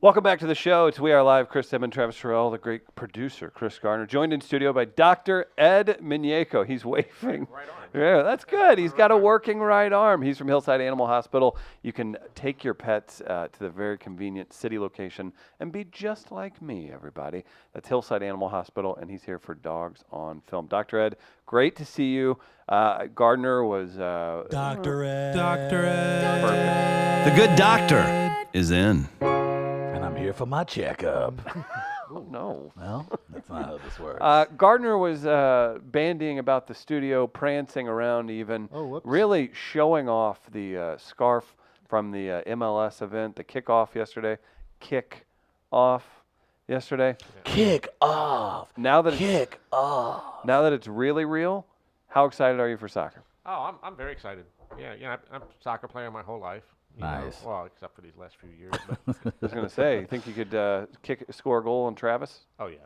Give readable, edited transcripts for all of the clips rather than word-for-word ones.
Welcome back to the show. It's We Are Live. Chris Edmond, Travis Terrell, the great producer, Chris Garner, joined in studio by Dr. Ed Miñeco. He's waving. Right arm. Yeah, that's good. He's got a working right arm. He's from Hillside Animal Hospital. You can take your pets to the very convenient city location and be just like me, everybody. That's Hillside Animal Hospital, and he's here for Dogs on Film. Dr. Ed, great to see you. Gardner was... Dr. Ed. Dr. Ed. Perfect. The good doctor is in. And I'm here for my checkup. Oh, no. Well, that's not how this works. Gardner was bandying about the studio, prancing around even, really showing off the scarf from the MLS event, the kickoff yesterday. Kick off yesterday. Kick off. Now that Kick off. Now that it's really real, how excited are you for soccer? Oh, I'm very excited. Yeah, I'm a soccer player my whole life. You Nice. know, well, except for these last few years. But I was going to say, you think you could score a goal on Travis? oh yeah.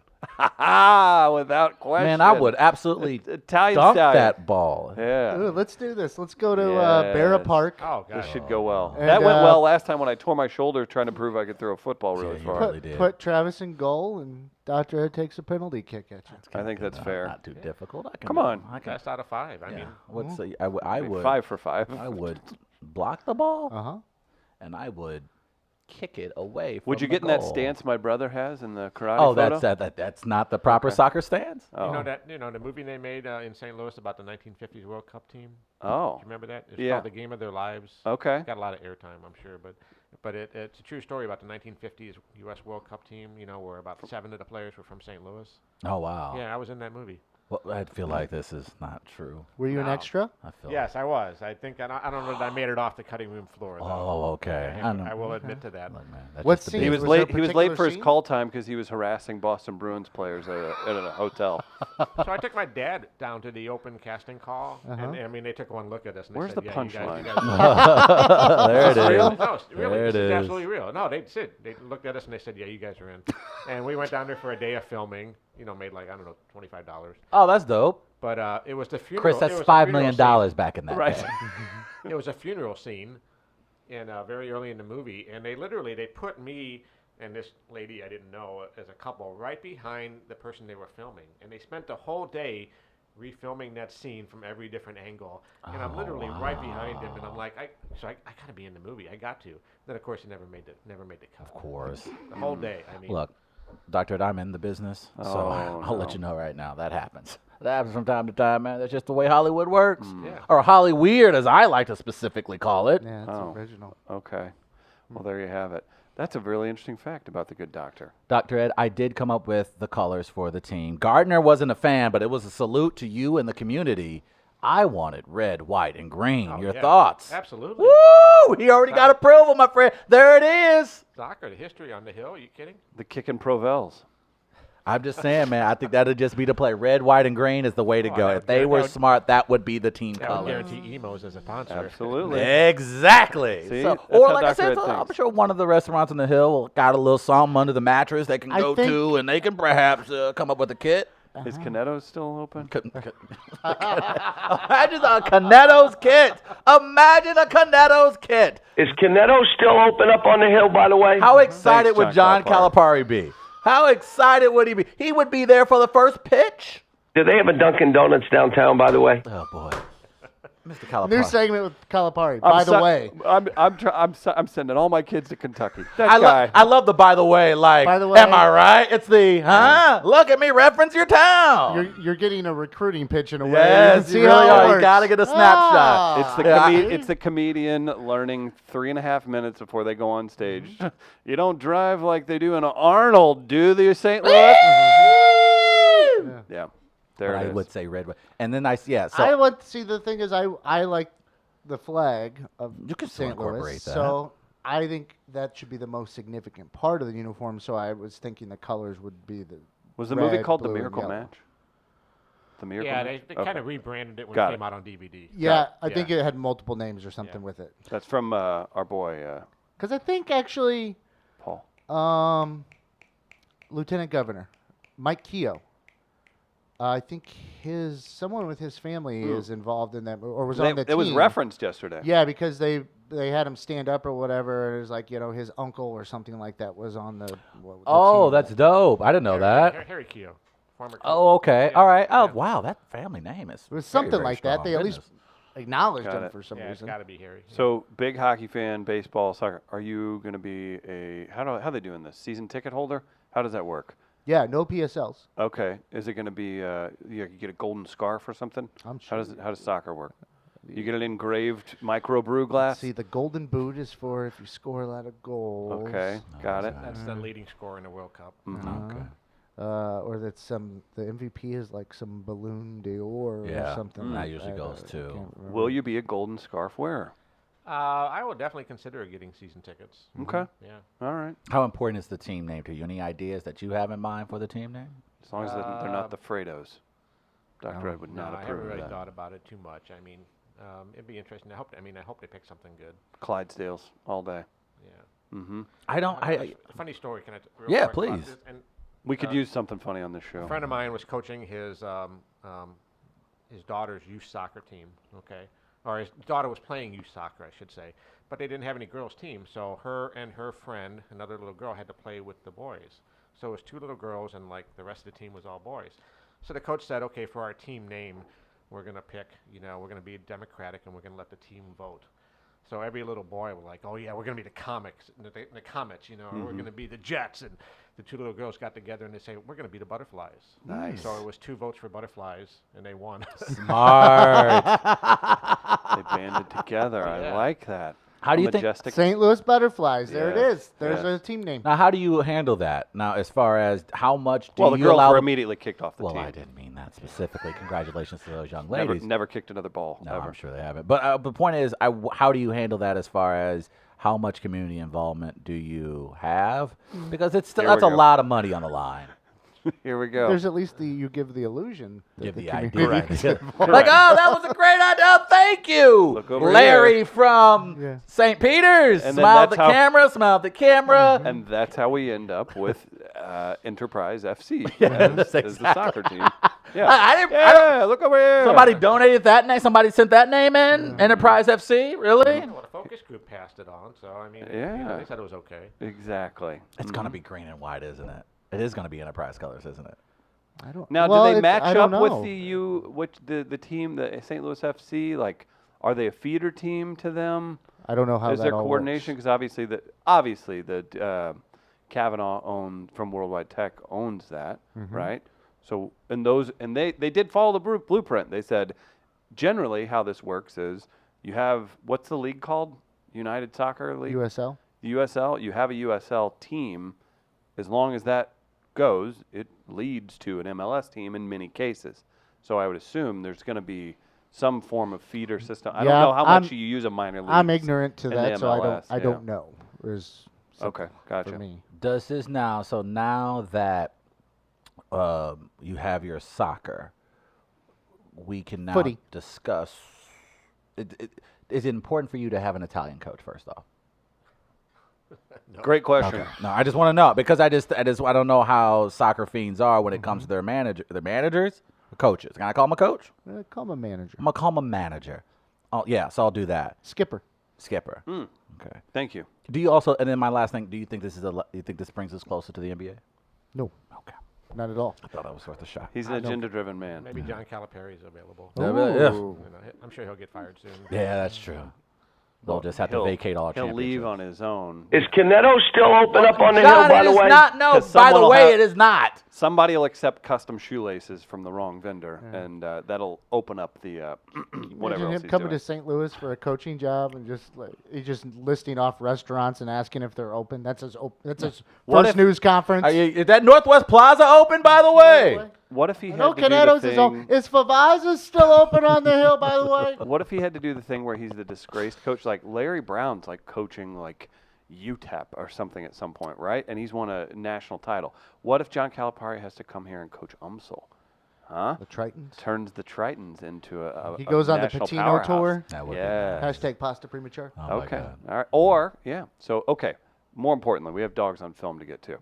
Without question. Man, I would absolutely Italian dunk style. that ball. Yeah. Ooh, let's do this. Let's go to Yes. Barra Park. Oh god. This should go well. And, That went well last time when I tore my shoulder trying to prove I could throw a football really you far. really did. Put Travis in goal, and Dr. Ed takes a penalty kick at you. I think that's fair. Not too difficult. I can Come do- on. I can, Best out of 5. I yeah. mean, What's the, I would 5 for 5. I would block the ball Uh-huh. and I would kick it away. Would from you the get in that goal. stance my brother has in the karate Oh, photo? that's not the proper soccer stance. Oh. you know the movie they made in St. Louis about the 1950s World Cup team. Oh. Do you remember that? It's Yeah. called The Game of Their Lives. Okay. Got a lot of airtime, I'm sure, but it's a true story about the 1950s U.S. World Cup team. You know, where about 7 of the players were from St. Louis. Oh wow. Yeah, I was in that movie. Well, I feel like this is not true. Were you an No. extra? I feel. Yes, I was. I think I don't know that I made it off the cutting room floor. Though. Oh, okay. I will admit to that. Look, man, that's What just the scene? He big- was Was there late. a He was late particular for his scene? call time because he was harassing Boston Bruins players at a hotel. So I took my dad down to the open casting call, and I mean they took one look at us. And Where's they the said, yeah, punchline? you guys there it is. real? No, really, There it this is is. absolutely real. No, they looked at us and they said, yeah, you guys are in. And we went down there for a day of filming. You know, made like I don't know, $25. Oh, that's dope. But it was the funeral. Chris, it that's was a $5 funeral million back in that Right. day. Scene. It was a funeral scene, and very early in the movie, and they put me and this lady I didn't know as a couple right behind the person they were filming, and they spent the whole day refilming that scene from every different angle, and I'm literally right behind him, and I'm like, I gotta be in the movie, I got to. Then of course he never made the cut. Of course. The whole day. I mean, Look, Doctor, I'm in the business, so I'll let you know right now. That happens. That happens from time to time, man. That's just the way Hollywood works. Yeah. Or Holly Weird, as I like to specifically call it. Yeah, it's Oh. original. Okay. Well, there you have it. That's a really interesting fact about the good doctor. Dr. Ed, I did come up with the colors for the team. Gardner wasn't a fan, but it was a salute to you and the community. I wanted red, white, and green. Oh, Your yeah. thoughts? Absolutely. Woo! He already got approval, my friend. There it is. Soccer, the history on the hill. Are you kidding? The kickin' Provels. I'm just saying, man. I think that'd just be to play red, white, and green is the way to Oh, go. that If they would- were that would- smart, that would be the team That would color. guarantee emos as a sponsor. Absolutely. Exactly. See? So, That's or how like I Dr. said, Ed I'm thinks. sure one of the restaurants on the hill got a little something under the mattress they can I go think- to, and they can perhaps come up with a kit. Is Canetto's still open? Imagine a Canetto's kit. Imagine a Canetto's kit. Is Canetto still open up on the hill, by the way? How excited Thanks, would John John Calipari be? How excited would he be? He would be there for the first pitch. Do they have a Dunkin' Donuts downtown, by the way? Oh boy, Mr. New Calipari. segment with Calipari. By the way, I'm sending all my kids to Kentucky. That I, guy. I love the by the way. Like, By the way. am I right? It's the Look at me, reference your town. you're getting a recruiting pitch in a way. Yes, See you really how it are. You works. gotta get a snapshot. Ah. It's the Yeah, it's the comedian learning 3.5 minutes before they go on stage. You don't drive like they do in Arnold, do they, St. Louis? Yeah, there But it I is. would say red. And then So I want to see. The thing is, I like the flag of You can still St. Louis. incorporate that. So I think that should be the most significant part of the uniform. So I was thinking the colors would be the. Was the movie red, called The blue, and Miracle yellow. Match? The Miracle Yeah, Match? they Okay. kind of rebranded it when Got it it. came out on DVD. Yeah, I Yeah. think it had multiple names or something with it. That's from our boy, Because I think actually, Paul. Lieutenant Governor Mike Keogh I think someone with his family is involved in that, or was on the team. It was referenced yesterday. Yeah, because they had him stand up or whatever. It was like, his uncle or something like that was on the Oh, team. that's dope. I didn't know that. Harry Keogh, former. Oh, okay. Yeah, All right. Oh, yeah. wow. That family name is. It was very, something very like that. strong. They at least Goodness. acknowledged Got him it. for some Yeah, it's reason. got to be Harry. So big hockey fan, baseball, soccer. Are you going to be how are they doing this? Season ticket holder? How does that work? Yeah, no PSLs. Okay. Is it going to be you get a golden scarf or something? I'm How sure. does soccer work? You get an engraved microbrew glass? See, the golden boot is for if you score a lot of goals. Okay, got it. That's the leading scorer in the World Cup. Okay. Or that's the MVP is like some balloon d'or or Yeah, something. that like usually goes I too. can't remember. Will you be a golden scarf wearer? I would definitely consider getting season tickets. Okay. Yeah. All right. How important is the team name to you? Any ideas that you have in mind for the team name? As long as they're not the Fredos. Dr. Ed would No, not I haven't approve of really that. thought about it too much. I mean, it'd be interesting. I hope they pick something good. Clydesdales all day. Yeah. Mm-hmm. I don't. A funny story. Can I? Real Yeah, quick about please. this? And We could use something funny on this a show. friend of mine was coaching his daughter's youth soccer team. Okay, or his daughter was playing youth soccer, I should say. But they didn't have any girls' team, so her and her friend, another little girl, had to play with the boys. So it was 2 little girls, and like the rest of the team was all boys. So the coach said, okay, for our team name, we're gonna pick. We're gonna be democratic, and we're gonna let the team vote. So every little boy was like, oh yeah, we're gonna be the comics, the Comets, or we're gonna be the Jets. And the 2 little girls got together and they say, we're gonna be the Butterflies. Nice. So it was 2 votes for Butterflies, and they won. Smart. They banded together. I Yeah. like that. How do you think? Majestic. St. Louis Butterflies. There it Yes, is. There's yes. a team name. Now, how do you handle that? Now, as far as how much do Well, the you girls allow? were immediately kicked off the well, team. I didn't mean that specifically. Congratulations to those young Never, ladies. never kicked another ball. No, ever. I'm sure they haven't. But the point is, how do you handle that as far as how much community involvement do you have? Because it's still Here we that's a go. lot of money on the line. Here we go. There's at least you give the illusion. That Give the community idea. is Like, involved. oh, that was a great idea. Thank you, Look over Larry here. from Yeah. St. Peter's. And then Smile at that's the how- camera. Smile at the camera. And that's how we end up with Enterprise FC Yes, as the soccer team. Yeah. I didn't. Yeah, look over here. Somebody donated that name. Somebody sent that name in. Enterprise FC. Really? Well, the focus group passed it on, so I mean, Yeah. they said it was okay. Exactly. It's gonna be green and white, isn't it? It is gonna be Enterprise colors, isn't it? I don't. Now, well, do they it's- match I don't up with know. the team, the St. Louis FC? Like, are they a feeder team to them? I don't know how Is that there all coordination? works. Because obviously the Kavanaugh from Worldwide Tech owns that, Mm-hmm. right? So they did follow the blueprint. They said generally how this works is you have what's the league called? United Soccer League. USL. The USL. You have a USL team. As long as that goes, it leads to an MLS team in many cases. So I would assume there's going to be some form of feeder system. I don't Yeah, know how I'm- much you use a minor league. I'm ignorant to in that, the so I MLS, don't know. Is Okay, gotcha. for me. Does this now? So now that you have your soccer, we can now Footy. discuss. Is it important for you to have an Italian coach first off? Great question. No, I just want to know because I don't know how soccer fiends are when it comes to their managers, or coaches. Can I call him a coach? Call him a manager. I'm gonna call him a manager. Oh yeah, so I'll do that. Skipper. Skipper. Hmm. Okay. Thank you. Do you also? And then my last thing. Do you think this brings us closer to the NBA? No, Okay. not at all. I thought that was worth a shot. He's an agenda-driven man. Maybe John Calipari is available. Yeah, but- yeah. Ooh. I'm sure he'll get fired soon. Yeah, that's true. They'll just have to He'll- vacate all He'll leave championships. on his own. Is Canetto still open up on the John, hill, by it the is way? not. No, 'Cause by the someone will way, have- it is not. Somebody will accept custom shoelaces from the wrong vendor, and that'll open up the whatever Imagine else him he's coming doing. to St. Louis for a coaching job and he's just listing off restaurants and asking if they're open. That's his What first if- news conference. Is that Northwest Plaza open, by the way? What if he had No, to do the Canetto's is thing? Is Favaz's still open on the hill, by the way? What if he had to do the thing where he's the disgraced coach? Like Larry Brown's like coaching like UTEP or something at some point, right? And he's won a national title. What if John Calipari has to come here and coach UMSL? Huh? The Tritons. Turns the Tritons into a He goes on the national Patino powerhouse. tour. That would be Yeah. Hashtag pasta premature. Oh my Okay. God. All right. Or yeah. So okay. more importantly, we have dogs on film to get to.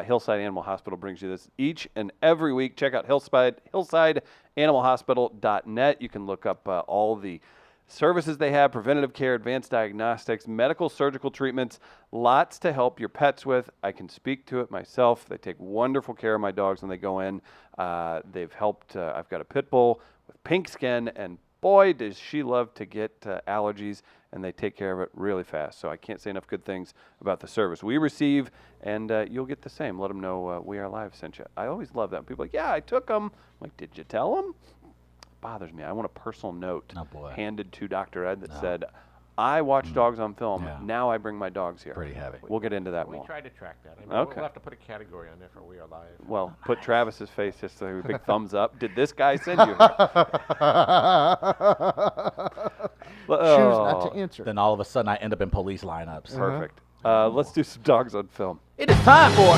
Hillside Animal Hospital brings you this each and every week. Check out hillsideanimalhospital.net. You can look up all the services they have: preventative care, advanced diagnostics, medical, surgical treatments, lots to help your pets with. I can speak to it myself. They take wonderful care of my dogs when they go in. They've helped. I've got a pit bull with pink skin, and boy, does she love to get allergies, and they take care of it really fast. So I can't say enough good things about the service we receive, and you'll get the same. Let them know We Are Live sent you. I always love that. People are like, yeah, I took them. I'm like, did you tell them? Bothers me. I want a personal note handed to Dr. Ed that said, I watch dogs on film. Yeah. Now I bring my dogs here. Pretty heavy. We'll get into that We more. tried to track that. I mean, Okay. We'll have to put a category on there for We Are Live. Well, put Travis's face just so a big thumbs up. Did this guy send you here? Choose not to answer. Then all of a sudden I end up in police lineups. Perfect. Let's do some dogs on film. It is time for.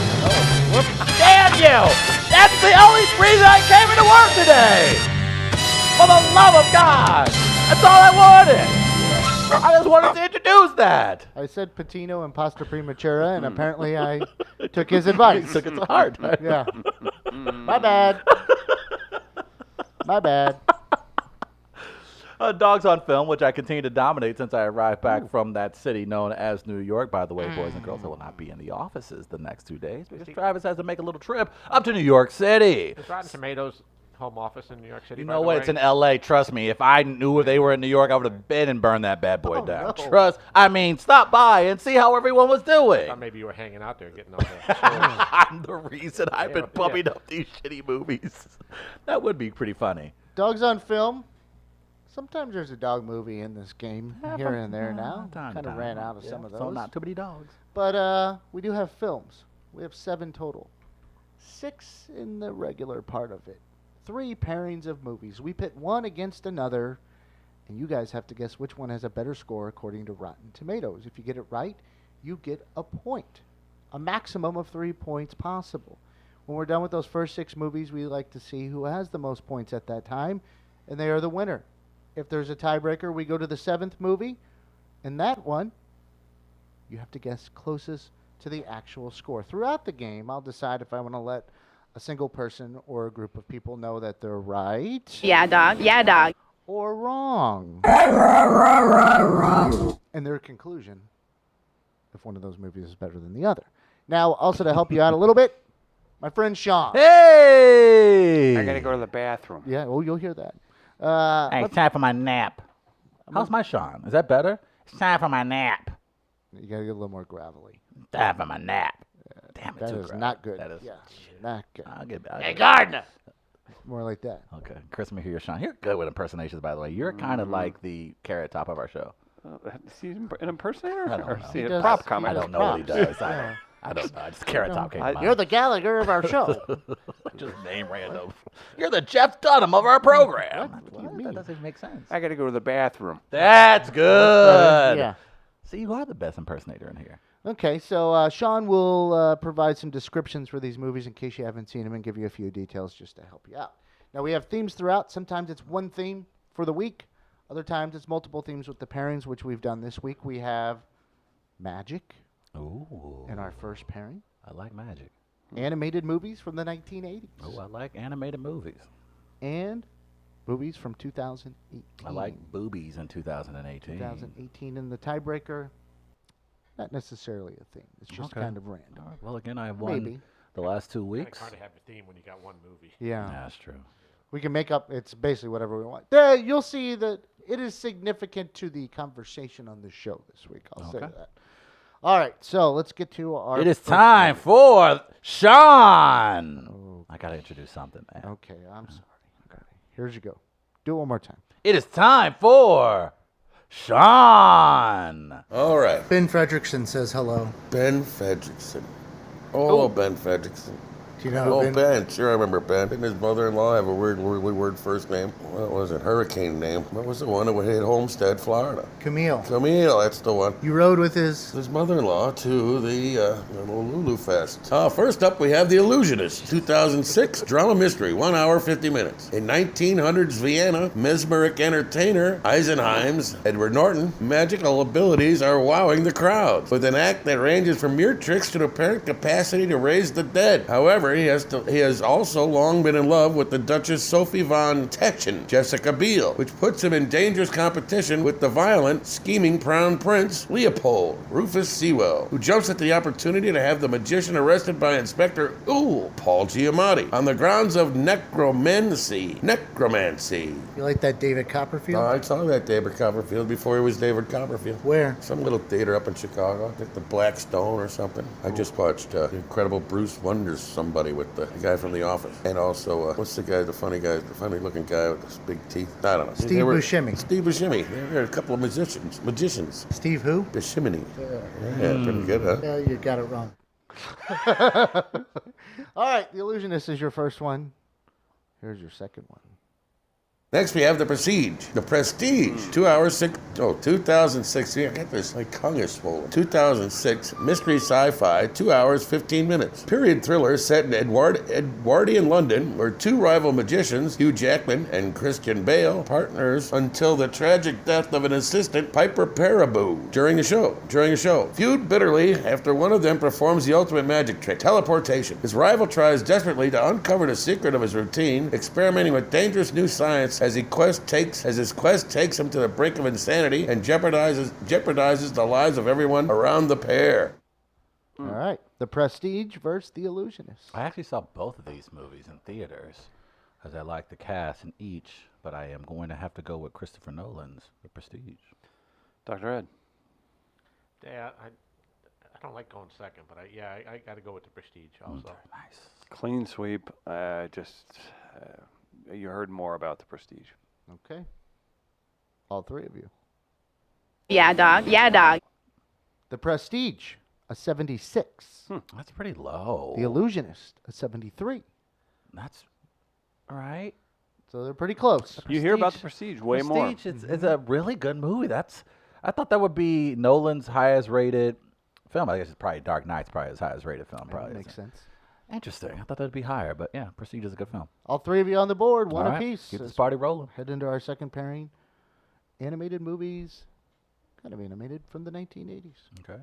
Damn you! That's the only reason I came into work today! For the love of God! That's all I wanted! I just wanted to introduce that! I said Patino and Pasta Prematura, and apparently I took his advice. Took it to heart. Yeah. My bad. My bad. Dogs on Film, which I continue to dominate since I arrived back from that city known as New York. By the way, boys and girls, I will not be in the offices the next 2 days because Travis has to make a little trip up to New York City. Is Rotten Tomatoes home office in New York City? You by know the what? way? It's in L.A. Trust me. If I knew they were in New York, I would have been and burned that bad boy down. no. I mean, stop by and see how everyone was doing. I thought maybe you were hanging out there getting all the scores. I'm the reason I've been Yeah. pumping up these shitty movies. That would be pretty funny. Dogs on Film. Sometimes there's a dog movie in this game here and there now. Time Kind to of ran time. out of some of So those. not too many dogs. But we do have films. We have 7 total. 6 in the regular part of it. 3 pairings of movies. We pit one against another, and you guys have to guess which one has a better score according to Rotten Tomatoes. If you get it right, you get a point. A maximum of 3 points possible. When we're done with those first 6 movies, we like to see who has the most points at that time, and they are the winner. If there's a tiebreaker, we go to the 7th movie, and that one, you have to guess closest to the actual score. Throughout the game, I'll decide if I want to let a single person or a group of people know that they're right Yeah, dog. Yeah, dog. or wrong. And their conclusion, if one of those movies is better than the other. Now, also to help you out a little bit, my friend Sean. Hey! I got to go to the bathroom. Yeah, oh, you'll hear that. Hey, it's time for my nap. How's my Sean? Is that better? It's time for my nap. You got to get a little more gravelly. Time for my nap. Damn it, That too is gravelly. not good. That is. Yeah, not good. I'll get. Hey, Gardner! More like that. Okay, Chris, let me hear your Sean. You're good with impersonations, by the way. You're kind of like the Carrot Top of our show. Is he an impersonator? I don't Or know. is he He a does- prop he comic? I does don't know what he props. does. I don't know. Just Carrot Top came to mind. You're the Gallagher of our show. Just name random. You're the Jeff Dunham of our program. What do you mean? That doesn't make sense. I got to go to the bathroom. That's good. Yeah. See, you are the best impersonator in here. Okay, so Sean will provide some descriptions for these movies in case you haven't seen them and give you a few details just to help you out. Now, we have themes throughout. Sometimes it's one theme for the week. Other times it's multiple themes with the pairings, which we've done this week. We have magic Ooh. in our first pairing, I like magic. animated movies from the 1980s, Oh, I like animated movies. and movies from 2018. I like boobies in 2018. 2018 in the tiebreaker. Not necessarily a theme. It's just Okay. kind of random. All right, well, again, I have won Maybe. the last 2 Kind weeks. of hard to have a theme when you got one movie. Yeah. That's true. We can make up, it's basically whatever we want. You'll see that it is significant to the conversation on the show this week. I'll say Okay. that. All right, so let's get to our. It is first time movie. for Sean. I got to introduce something, man. Okay, I'm sorry. Okay, here's you go. Do it one more time. It is time for Sean. All right, Ben Fredrickson says hello. Ben Fredrickson. Oh, Ben Fredrickson. Do you know who Oh, Ben? Ben. Sure, I remember Ben. Didn't his mother-in-law have a weird first name? What was it? Hurricane name. What was the one that hit Homestead, Florida? Camille. Camille, that's the one. You rode with his... Mother-in-law to the little Lulu Fest. First up, we have The Illusionist, 2006 drama mystery, 1 hour, 50 minutes. In 1900s Vienna, mesmeric entertainer Eisenheim's Edward Norton magical abilities are wowing the crowd with an act that ranges from mere tricks to the apparent capacity to raise the dead. However, he has also long been in love with the Duchess Sophie von Teschen, Jessica Biel, which puts him in dangerous competition with the violent, scheming Crown Prince Leopold, Rufus Sewell, who jumps at the opportunity to have the magician arrested by Inspector Paul Giamatti, on the grounds of necromancy. You like that David Copperfield? I saw that David Copperfield before he was David Copperfield. Where? Some little theater up in Chicago, I think the Black Stone or something. I just watched The Incredible Bruce Wonders somebody with the guy from The Office. And also, what's the funny looking guy with his big teeth? I don't know. Steve Buscemi. Steve Buscemi. There are a couple of magicians. Steve who? Buscemi. Yeah, pretty good, huh? Yeah, you got it wrong. All right, The Illusionist is your first one. Here's your second one. Next, we have The Prestige. The Prestige, 2 hours, 2006. Yeah, I got this, my tongue is swollen. 2006, mystery sci-fi, 2 hours, 15 minutes. Period thriller set in Edwardian London, where two rival magicians, Hugh Jackman and Christian Bale, partners until the tragic death of an assistant, Piper Perabo, during a show. Feud bitterly after one of them performs the ultimate magic trick, teleportation. His rival tries desperately to uncover the secret of his routine, experimenting with dangerous new science as his quest takes him to the brink of insanity and jeopardizes the lives of everyone around the pair. All right, The Prestige versus The Illusionist. I actually saw both of these movies in theaters because I like the cast in each, but I am going to have to go with Christopher Nolan's The Prestige. Dr. Ed. Yeah, I don't like going second, but I got to go with The Prestige also. Nice. Clean sweep. You heard more about The Prestige. Okay. All three of you. Yeah, dog. Yeah, dog. The Prestige, a 76. That's pretty low. The Illusionist, a 73. That's all right. So they're pretty close. You hear about The Prestige way more. Prestige, it's a really good movie. I thought that would be Nolan's highest rated film. I guess it's probably Dark Knight's probably his highest rated film. Probably Makes sense. Interesting. I thought that'd be higher, but yeah, Prestige is a good film. All three of you on the board, one All right, apiece. keep this party rolling. Head into our second pairing. Animated movies, kind of animated from the 1980s. Okay.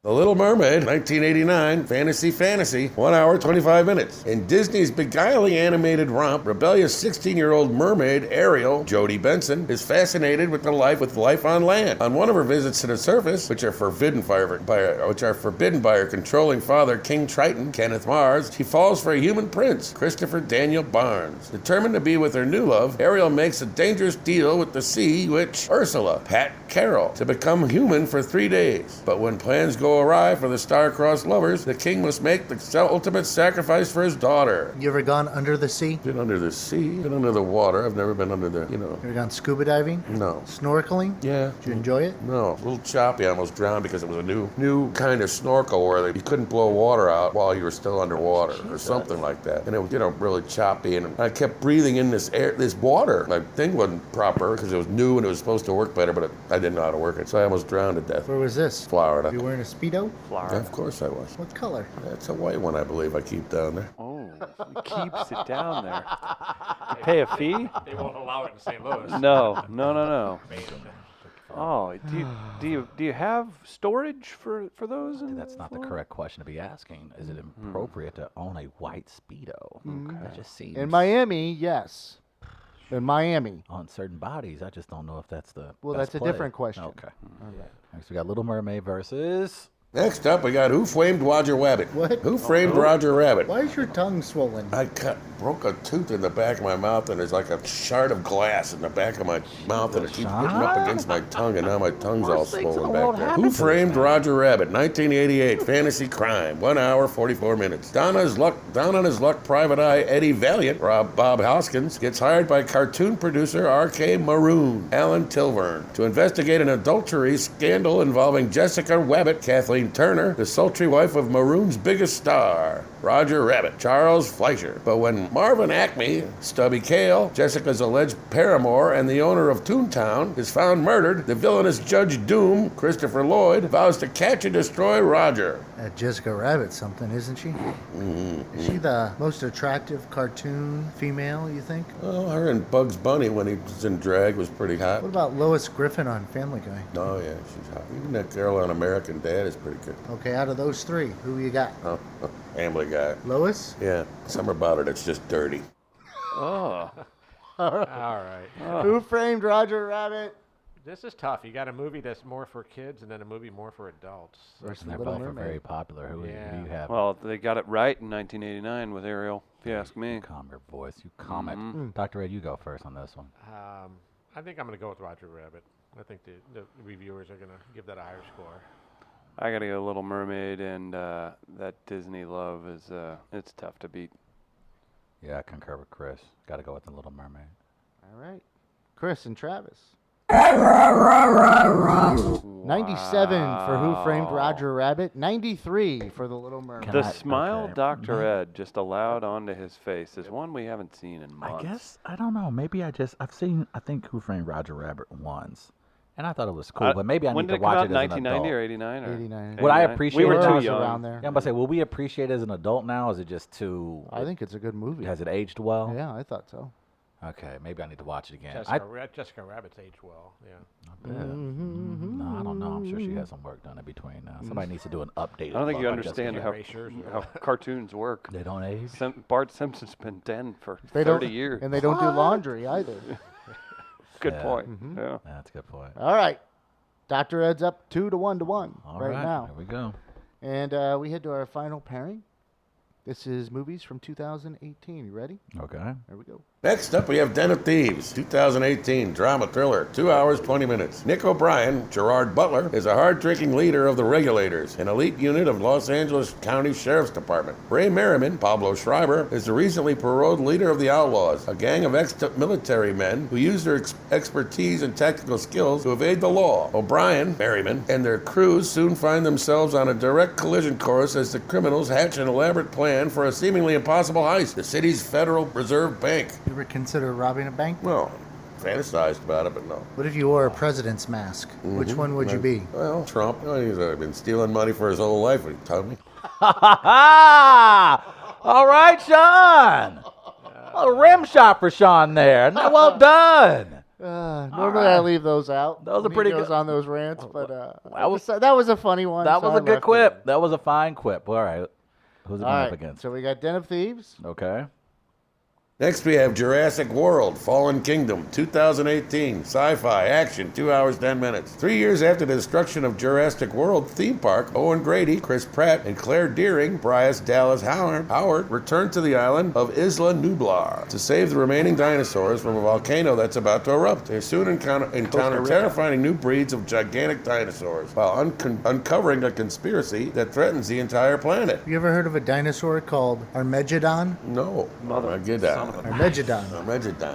The Little Mermaid, 1989, fantasy, 1 hour, 25 minutes. In Disney's beguiling animated romp, rebellious 16-year-old mermaid Ariel, Jodie Benson, is fascinated with life on land. On one of her visits to the surface, which are forbidden by her controlling father, King Triton, Kenneth Mars, she falls for a human prince, Christopher Daniel Barnes. Determined to be with her new love, Ariel makes a dangerous deal with the sea witch Ursula, Pat Carroll, to become human for 3 days. But when plans go awry for the star-crossed lovers, the king must make the ultimate sacrifice for his daughter. You ever gone under the sea? Been under the sea, been under the water. I've never been under the, You ever gone scuba diving? No. Snorkeling? Yeah. Did you enjoy it? No, a little choppy. I almost drowned because it was a new kind of snorkel where you couldn't blow water out while you were still underwater or something like that. And it was, really choppy. And I kept breathing in this air, this water. My thing wasn't proper because it was new and it was supposed to work better, but I didn't know how to work it. So I almost drowned to death. Where was this? Florida. You wearing a Speedo? Yeah, of course I was. What color? That's a white one, I believe. I keep down there. Oh, he keeps it down there. You pay a fee? They won't allow it in St. Louis. No. Oh, do you have storage for those? That's not the correct question to be asking. Is it appropriate to own a white Speedo? That just seems... In Miami, yes. In Miami. On certain bodies, I just don't know if that's the Well, best that's a play. different question. Okay. Next, we got Little Mermaid versus... Next up, we got Who Framed Roger Rabbit? What? Who Framed Roger Rabbit? Why is your tongue swollen? I broke a tooth in the back of my mouth, and there's like a shard of glass in the back of my mouth, and it keeps hitting up against my tongue, and now my tongue's all swollen back there. Who Framed Roger Rabbit? 1988, fantasy crime, 1 hour, 44 minutes. Down on his luck, private eye Eddie Valiant, Bob Hoskins, gets hired by cartoon producer R.K. Maroon, Alan Tilburn, to investigate an adultery scandal involving Jessica Rabbit, Kathleen Kathleen Turner, the sultry wife of Maroon's biggest star, Roger Rabbit, Charles Fleischer. But when Marvin Acme, Stubby Cale, Jessica's alleged paramour and the owner of Toontown, is found murdered, the villainous Judge Doom, Christopher Lloyd, vows to catch and destroy Roger. Jessica Rabbit's something, isn't she? Is she the most attractive cartoon female, you think? Oh, her and Bugs Bunny when he was in drag was pretty hot. What about Lois Griffin on Family Guy? Oh, yeah, she's hot. Even that girl on American Dad is pretty good. Okay, out of those three, who you got? Oh, Family Guy. Lois? Yeah, something about it that's just dirty. Oh. All right. Who Framed Roger Rabbit? This is tough. You got a movie that's more for kids and then a movie more for adults. Versus They're Little both are Mermaid. very popular. Who do you have? Well, they got it right in 1989 with Ariel, if you ask me. Calm your voice. You calm it. Dr. Ed, you go first on this one. I think I'm going to go with Roger Rabbit. I think the reviewers are going to give that a higher score. I got to go Little Mermaid, and that Disney love is it's tough to beat. Yeah, I concur with Chris. Got to go with The Little Mermaid. All right. Chris and Travis. 97 for Who Framed Roger Rabbit. 93 for The Little Mermaid. Can The I- smile okay. Dr. Ed just allowed onto his face is one we haven't seen in months. I guess, I don't know. Maybe I've seen, I think Who Framed Roger Rabbit once. And I thought it was cool, but maybe I when need did to it come watch out? it as an 1990 adult. or 89? Or 89. Would I 89? appreciate We were it? too was young. around there. Yeah, I'm about to say, will we appreciate it as an adult now? Is it just too... I think it's a good movie. Has it aged well? Yeah, I thought so. Okay, maybe I need to watch it again. Jessica Rabbit's aged well. Yeah. No, I don't know. I'm sure she has some work done in between now. Somebody needs to do an update. I don't think you understand how cartoons work. They don't age? Bart Simpson's been dead for They 30 don't, years. And they don't do laundry either. Good Yeah. point. Yeah. That's a good point. All right. Dr. Ed's up 2-1 All right now. Here we go. And we head to our final pairing. This is movies from 2018. You ready? Okay. Here we go. Next up, we have Den of Thieves, 2018 drama thriller, 2 hours, 20 minutes. Nick O'Brien, Gerard Butler, is a hard-drinking leader of the Regulators, an elite unit of Los Angeles County Sheriff's Department. Ray Merriman, Pablo Schreiber, is the recently paroled leader of the Outlaws, a gang of ex-military men who use their expertise and tactical skills to evade the law. O'Brien, Merriman, and their crews soon find themselves on a direct collision course as the criminals hatch an elaborate plan for a seemingly impossible heist, the city's Federal Reserve Bank. You ever consider robbing a bank? Well, fantasized about it, but no. What if you wore a president's mask? Which one would you be? Well, Trump, he's been stealing money for his whole life, he told me. All right, Sean. A rim shot for Sean there. Now, well done. Normally I leave those out. Those are when he pretty goes good. on those rants, but was- that was a funny one. That so was I a good left it quip. in. That was a fine quip. All right. Who's it All going right, up against? so we got Den of Thieves. Okay. Next, we have Jurassic World, Fallen Kingdom, 2018, sci-fi, action, 2 hours, 10 minutes. 3 years after the destruction of Jurassic World theme park, Owen Grady, Chris Pratt, and Claire Deering, Bryce Dallas Howard returned to the island of Isla Nublar to save the remaining dinosaurs from a volcano that's about to erupt. They soon encounter terrifying new breeds of gigantic dinosaurs while uncovering a conspiracy that threatens the entire planet. You ever heard of a dinosaur called Armageddon? No, Armageddon. Armageddon. Armageddon.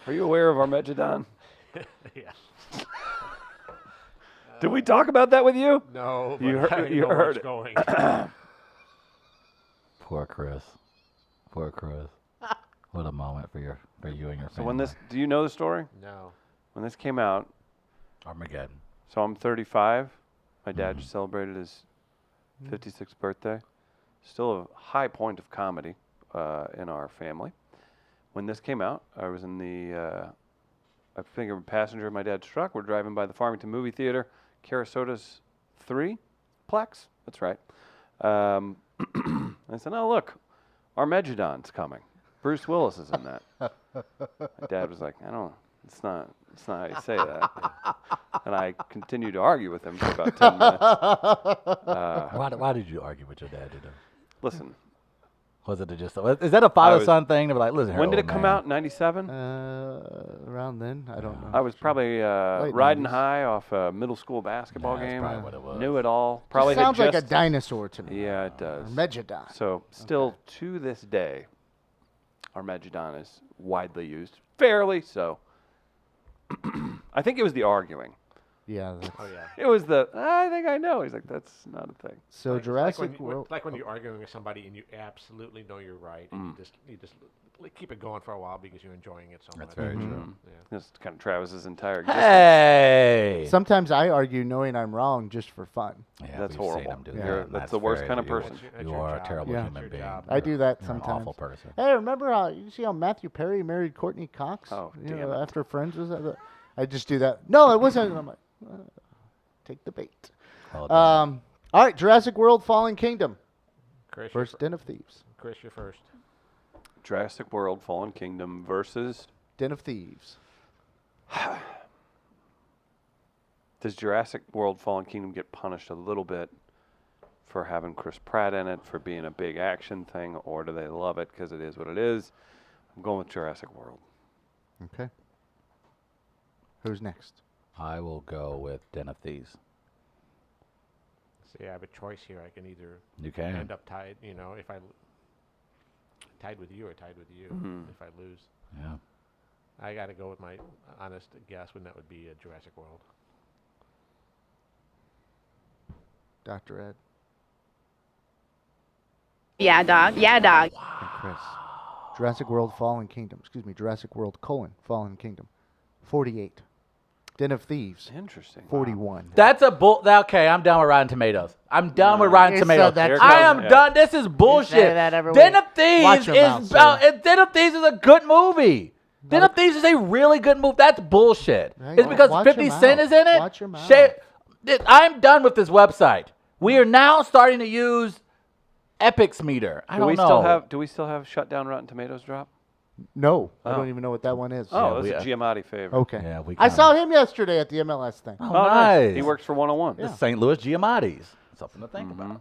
Are you aware of Armageddon? Yes. Did we talk about that with you? No, but You heard- I you know where heard it's it. going. Poor Chris. Poor Chris. What a moment for you and your family. So do you know the story? No. When this came out, Armageddon. so I'm 35. My dad just celebrated his 56th birthday. Still a high point of comedy in our family. When this came out, I was in I think a passenger of my dad's truck. We're driving by the Farmington movie theater, Carasota's 3 Plex. That's right. I said, "Oh, look, Armageddon's coming. Bruce Willis is in that." My dad was like, it's not how you say that. And I continued to argue with him for about 10 minutes. Why did you argue with your dad today? Listen, Was it is that a father-son thing? They were like, listen, when did old it come man. out? 97? Around then, I don't know. I was probably Late riding 90s. high off a middle school basketball Yeah, that's game. probably what it was. Knew it all. Just Probably had sounds like a just- dinosaur to me. Yeah, it does. Armageddon. So still to this day, Armageddon is widely used, fairly so. I think it was the arguing. Yeah. That's, Oh yeah. It was I think I know. He's like, that's not a thing. so Like, Jurassic it's like World. like when you're arguing with somebody and you absolutely know you're right, and you just keep it going for a while because you're enjoying it so much. That's very true. Yeah. That's kind of Travis's entire existence. Hey. Sometimes I argue knowing I'm wrong just for fun. Yeah, That's we've seen horrible. him do Yeah. that, and That's the worst very- kind of you are- person. That's You your are a job. terrible Yeah. human That's being. your job. I do that You're an sometimes. awful person. Hey, remember how you see how Matthew Perry married Courtney Cox? Oh, You damn know, it. after Friends was that? I just do that. No, it wasn't. I'm like, take the bait. Well done. All right, Jurassic World: Fallen Kingdom Chris, versus Den of Thieves. Chris, you're first. Jurassic World: Fallen Kingdom versus. Den of Thieves. Does Jurassic World: Fallen Kingdom get punished a little bit for having Chris Pratt in it, for being a big action thing, or do they love it because it is what it is? I'm going with Jurassic World. Okay. Who's next? I will go with Den of Thieves. See, I have a choice here. I can either You can. end up tied, if I tied with you or tied with you if I lose. Yeah. I got to go with my honest guess, and that would be Jurassic World. Dr. Ed Yeah, dog. Yeah, dog. and Chris. Jurassic World: Fallen Kingdom. Excuse me, Jurassic World: Fallen Kingdom. 48. Den of Thieves. Interesting. 41. That's a Okay, I'm done with Rotten Tomatoes. I'm done with Rotten It's, Tomatoes. that's- I Here am comes- done. This is bullshit. that every Den week. of Thieves Watch your mouth, is sir. Den of Thieves is a good movie. Den of Thieves is a really good movie. That's bullshit. Right. It's because Watch 50 your Cent mouth. is in it. Watch your mouth. I'm done with this website. We are now starting to use Epic's meter. I don't know. Do we still have Shut Down Rotten Tomatoes drop? No, I Oh. don't even know what that one is. Oh, we- that's a Giamatti favorite. Okay. Yeah, we I kinda- saw him yesterday at the MLS thing. Oh, Oh, nice. He works for 101. The St. Louis Giamattis. Something to think about.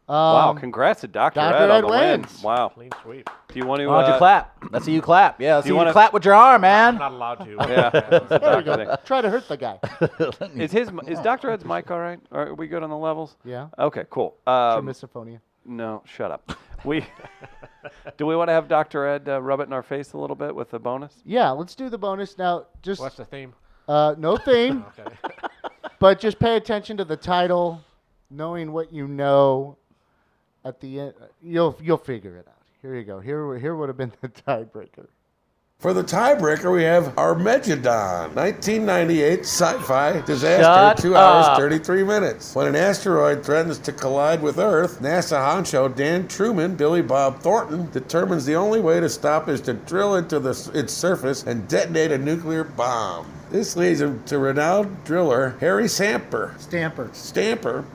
Wow, congrats to Dr. Dr. Ed on Ed the win. wins. Wow. Clean sweep. Do you want to... Why don't you clap? Let's see you clap. Yeah, let's see you you wanna- clap with your arm, I'm man. not allowed to. Yeah. There we go. Try to hurt the guy. Is Dr. Ed's mic all right? Are we good on the levels? Yeah. Okay, cool. Misophonia. No, shut up. Do we want to have Dr. Ed rub it in our face a little bit with the bonus? Yeah, let's do the bonus now. Just What's the theme? no theme, Okay. but just pay attention to the title, knowing what you know. At the end, you'll figure it out. Here you go. Here would have been the tiebreaker. For the tiebreaker, we have Armageddon, 1998 sci-fi disaster, Shut 2 hours, up. 33 minutes. When an asteroid threatens to collide with Earth, NASA honcho Dan Truman, Billy Bob Thornton, determines the only way to stop is to drill into its surface and detonate a nuclear bomb. This leads him to renowned driller Harry Stamper,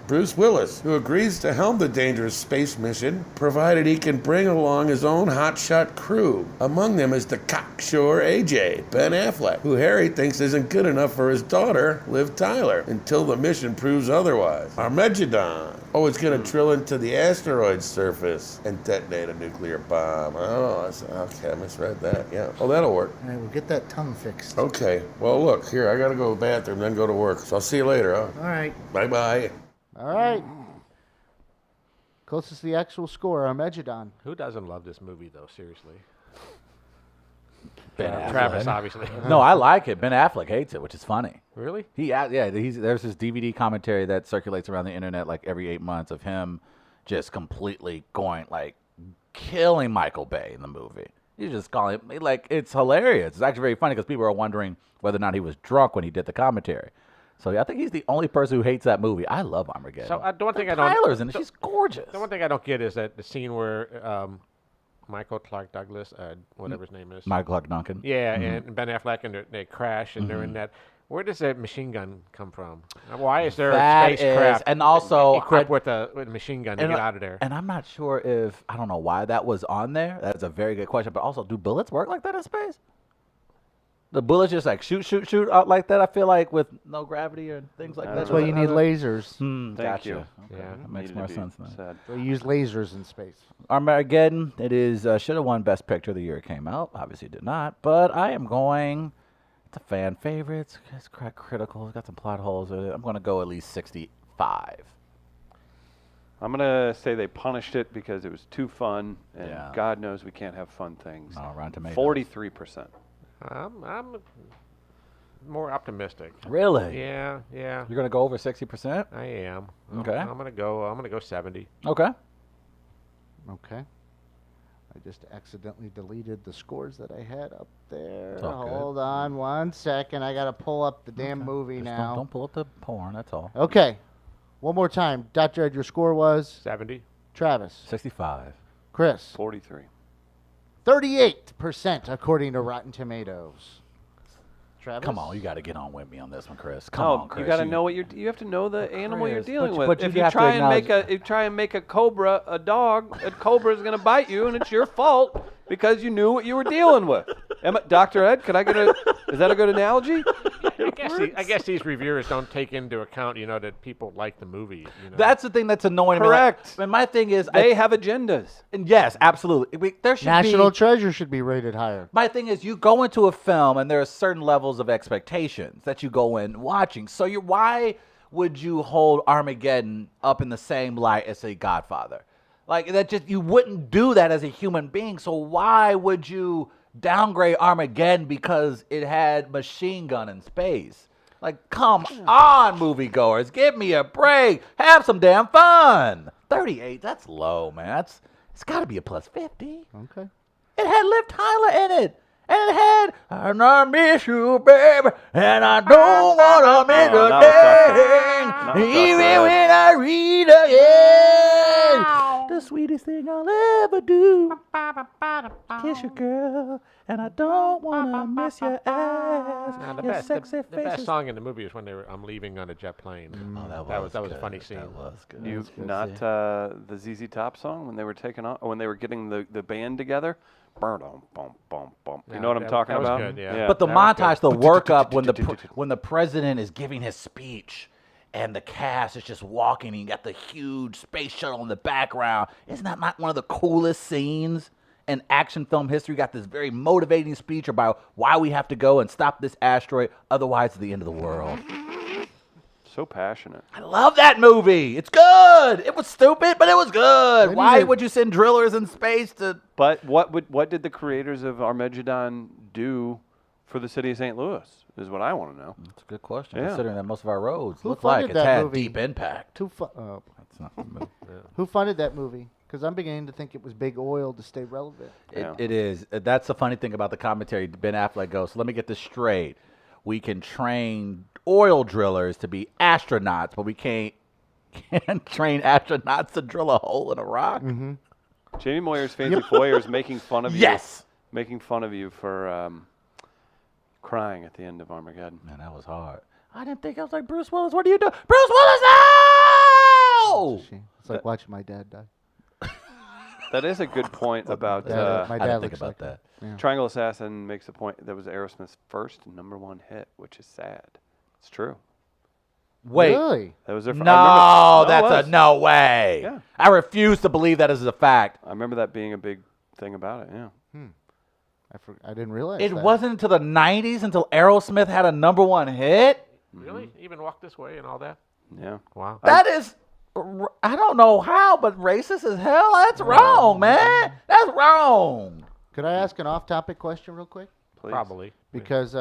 Bruce Willis, who agrees to helm the dangerous space mission, provided he can bring along his own hotshot crew. Among them is the cocksure AJ, Ben Affleck, who Harry thinks isn't good enough for his daughter, Liv Tyler, until the mission proves otherwise. Armageddon. Oh, it's going to drill into the asteroid's surface and detonate a nuclear bomb. Oh, okay, I misread that. Yeah. Oh, that'll work. All right, we'll get that tongue fixed. Okay. Well, look, here, I got to go to the bathroom, then go to work. So I'll see you later, huh? All right. Bye-bye. All right. Closest to the actual score, Armageddon. Who doesn't love this movie, though? Seriously. Ben Affleck. Travis, obviously. No, I like it. Ben Affleck hates it, which is funny. Really? There's this DVD commentary that circulates around the internet like every 8 months of him just completely going like killing Michael Bay in the movie. He's just calling it like it's hilarious. It's actually very funny because people are wondering whether or not he was drunk when he did the commentary. So I think he's the only person who hates that movie. I love Armageddon. So the one thing I don't. Tyler's in it. She's gorgeous. The one thing I don't get is that the scene where Michael Clark Douglas, whatever his name is. Michael Clark Duncan. Yeah, and Ben Affleck, and they crash, and they're in that. Where does that machine gun come from? Why is there That a spacecraft is- and also equipped with a machine gun to get out of there? And I'm not sure if I don't know why that was on there. That's a very good question. But also, do bullets work like that in space? The bullets just like shoot out like that. I feel like with no gravity or things like that. That's why you need lasers. Thank Gotcha. you. Okay, Yeah. that makes Needed more to be sense now. said. They use lasers in space. Armageddon. It is should have won Best Picture the year it came out. Obviously, did not. But I am going. It's a fan favorite. It's quite critical. It's got some plot holes in it. I'm going to go at least 65. I'm going to say they punished it because it was too fun, and Yeah. God knows we can't have fun things. No, Rotten Tomatoes. 43%. I'm more optimistic. Really? Yeah. You're going to go over 60%? I am. Okay. I'm gonna go 70. Okay. Okay. I just accidentally deleted the scores that I had up there. It's all good. Hold on 1 second. I got to pull up the damn movie Just now. Don't pull up the porn, that's all. Okay. One more time. Dr. Ed, your score was? 70. Travis. 65. Chris. 43. 38% according to Rotten Tomatoes. Travis? Come on, you got to get on with me on this one, Chris. Come Oh, on, Chris. you got to know what you have to know the animal you're Chris, dealing but with. you if you have to try and make acknowledge- if you try and make a cobra a dog, a cobra is going to bite you, and it's your fault because you knew what you were dealing with. Dr. Ed, could I get a? Is that a good analogy? I guess these reviewers don't take into account, that people like the movie. That's the thing that's annoying to me. Correct. And my thing is, They have agendas. and yes, absolutely. There should National be. Treasure should be rated higher. My thing is, you go into a film and there are certain levels of expectations that you go in watching. So why would you hold Armageddon up in the same light as say Godfather? Like you wouldn't do that as a human being. So why would you downgrade Armageddon because it had machine gun in space? Like, come on, moviegoers, give me a break. Have some damn fun. 38, that's low, man. It's got to be a plus 50. Okay. It had Liv Tyler in it. And it had, and I miss you, baby, and I don't want to miss Oh, a not Dr. thing, Not even Dr. Ed. when I read again. The sweetest thing I'll ever do, kiss your girl, and I don't want to miss your ass, Now, the your best, sexy the best faces. song in the movie is when I'm leaving on a jet plane. Oh, that was a good. funny scene. That was good. You That's good. not the ZZ Top song when they were taking off, or when they were getting the band together. Bum, bum, bum, bum. You Yeah, know what I'm that- talking that was about? good, yeah. But the that was montage, good. the workup when the president is giving his speech and the cast is just walking and you got the huge space shuttle in the background. Isn't that not one of the coolest scenes in action film history? You got this very motivating speech about why we have to go and stop this asteroid, otherwise it's the end of the world. So passionate. I love that movie. It's good. It was stupid, but it was good. Maybe Why they- would you send drillers in space to... But what did the creators of Armageddon do for the city of St. Louis? Is what I want to know. That's a good question, Yeah. considering that most of our roads Who look like funded it's that had movie? deep impact. That's not the movie. Who funded that movie? Because I'm beginning to think it was big oil to stay relevant. Yeah. It is. That's the funny thing about the commentary. Ben Affleck goes, so let me get this straight. We can train oil drillers to be astronauts, but we can't train astronauts to drill a hole in a rock. Mm-hmm. Jamie Moyer's Fancy Foyer is making fun of you. Yes. Making fun of you for crying at the end of Armageddon. Man, that was hard. I didn't think I was like, Bruce Willis, what are you doing? Bruce Willis, no! It's like watching my dad die. That is a good point about My I dad didn't think looks about like that. Yeah. Triangle Assassin makes the point that was Aerosmith's first #1 hit, which is sad. It's true. Wait. Really? That was their No, I remember, it that's was. a no way. Yeah. I refuse to believe that is a fact. I remember that being a big thing about it. Yeah. I didn't realize It that. wasn't until the 90s until Aerosmith had a #1 hit. Really? Even Walk This Way and all that? Yeah. Wow. That is, I don't know how, but racist as hell. That's wrong, man. That's wrong. Could I ask an off-topic question real quick? Please. Probably. Because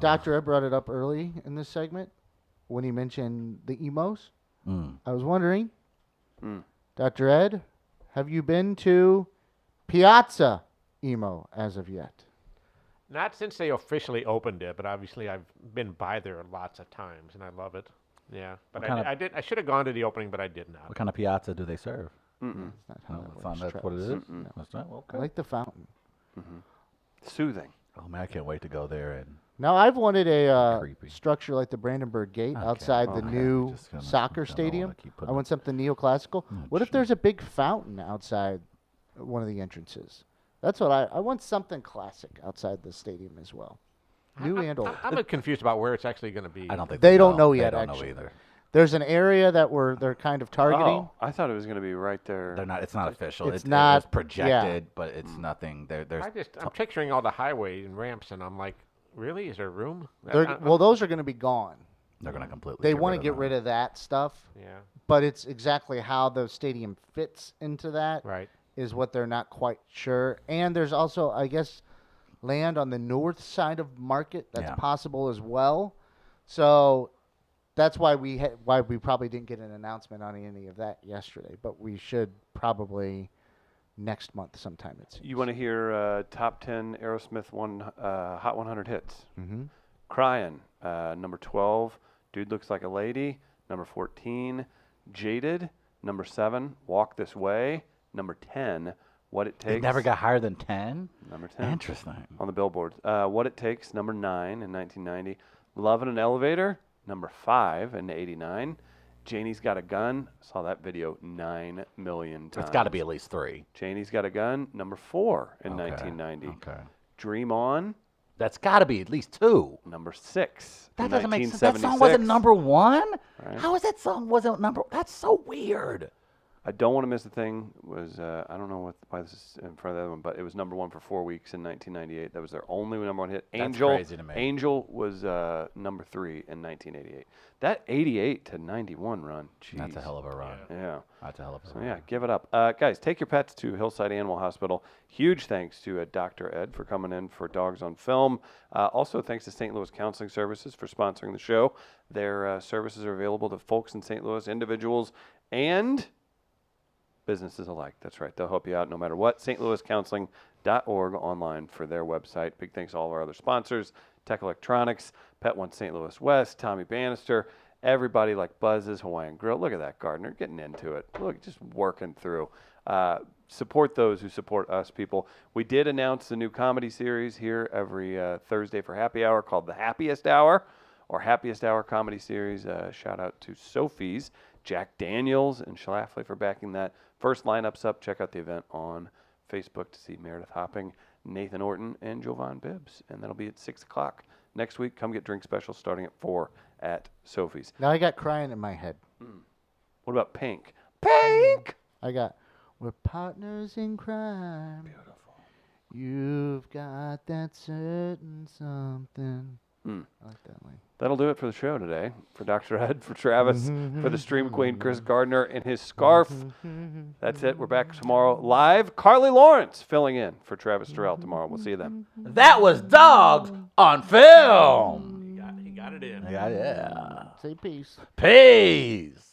Dr. Ed brought it up early in this segment when he mentioned the emos. I was wondering, Dr. Ed, have you been to Piazza Emo as of yet? Not since they officially opened it, but obviously I've been by there lots of times, and I love it. Yeah, but What kind of- I did. I should have gone to the opening, but I did not. What kind of piazza do they serve? That's not how No, that that's, not, works, that's what it is. Travis. That's not, okay. I like the fountain. Soothing. Oh man, I can't wait to go there and. Now, I've wanted a Creepy. structure like the Brandenburg Gate Okay, outside the okay. new Just gonna- soccer I don't wanna stadium. keep I putting want something neoclassical. What if gee. there's a big fountain outside one of the entrances? That's what I want something classic outside the stadium as well. New and old. I'm a bit confused about where it's actually going to be. I don't think They don't know They yet, don't know actually. either. There's an area that they're kind of targeting. Oh, I thought it was going to be right there. They're not. It's not official. It's It not- was projected, but it's nothing. There's. I'm picturing all the highways and ramps, and I'm like, really? Is there room? Well, those are going to be gone. They're gonna completely. They want to get rid of that stuff, Yeah. but it's exactly how the stadium fits into that Right. is what they're not quite sure. And there's also, I guess, land on the north side of Market. That's Yeah. possible as well. So that's why we probably didn't get an announcement on any of that yesterday. But we should probably next month sometime. It seems. You want to hear top 10 Aerosmith Hot 100 hits? Mm-hmm. Crying, number 12. Dude Looks Like a Lady. Number 14. Jaded. Number 7. Walk This Way. Number 10. What It Takes. It never got higher than 10? Number 10. Interesting. On the billboards. What It Takes, number 9 in 1990. Love in an Elevator, number 5 in 89. Janie's Got a Gun. Saw that video 9 million times. It's got to be at least 3. Janie's Got a Gun, number 4 in Okay, 1990. Okay. Dream On, That's got to be at least 2. number 6 That in doesn't make sense. That song wasn't 1976. number 1? Right. How is that song wasn't number? That's so weird. I Don't Want to Miss a Thing was, I don't know why this is in front of the other one, but it was number 1 for 4 weeks in 1998. That was their only number 1 hit. That's Angel, crazy to me. Angel was number 3 in 1988. That 88 to 91 run, jeez. That's a hell of a run. Yeah. That's a hell of a So run. yeah, give it up. Guys, take your pets to Hillside Animal Hospital. Huge thanks to Dr. Ed for coming in for Dogs on Film. Also, thanks to St. Louis Counseling Services for sponsoring the show. Their services are available to folks in St. Louis, individuals, and businesses alike. That's right. They'll help you out no matter what. stlouiscounseling.org online for their website. Big thanks to all of our other sponsors, Tech Electronics, Pet One St. Louis West, Tommy Bannister, everybody like Buzz's Hawaiian Grill. Look at that, Gardner, getting into it. Look, just working through. Support those who support us, people. We did announce the new comedy series here every Thursday for Happy Hour called The Happiest Hour, or Happiest Hour Comedy Series. Shout out to Sophie's, Jack Daniels, and Schlafly for backing that. First lineup's up. Check out the event on Facebook to see Meredith Hopping, Nathan Orton, and Jovan Bibbs. And that'll be at 6 o'clock. Next week, come get drink specials starting at 4 at Sophie's. Now I got Crying in my head. What about Pink? Pink! I got We're partners in crime. Beautiful. You've got that certain something. I like that line. That'll do it for the show today. For Dr. Ed, for Travis, for the Stream Queen, Chris Gardner, and his scarf. That's it. We're back tomorrow live. Carly Lawrence filling in for Travis Terrell tomorrow. We'll see you then. That was Dogs on Film. He got it in. Yeah. Say peace. Peace.